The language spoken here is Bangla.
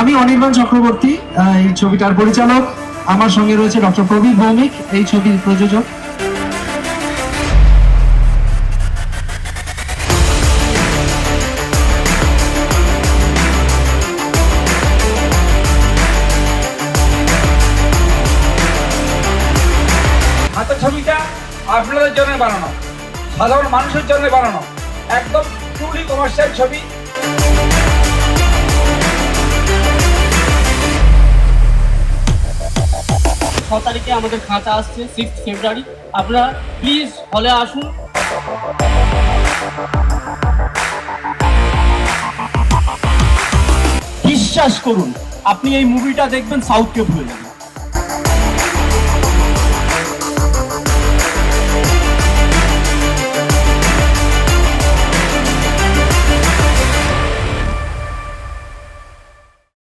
আমি অনির্বাণ চক্রবর্তী, এই ছবিটার পরিচালক। আমার সঙ্গে রয়েছে ডক্টর প্রবীর ভৌমিক, এই ছবির প্রযোজক। হাতের ছবিটা আপনাদের জন্য বানানো, সাধারণ মানুষের জন্য বানানো, একদম ট্রুলি কমার্শিয়াল ছবি। 6 তারিখে আমাদের খাঁচা আসছে 6 ফেব্রুয়ারি। আপনারা প্লিজ হলে আসুন। বিশ্বাস করুন, আপনি এই মুভিটা দেখবেন, সাউথকে ভুলে যাবেন।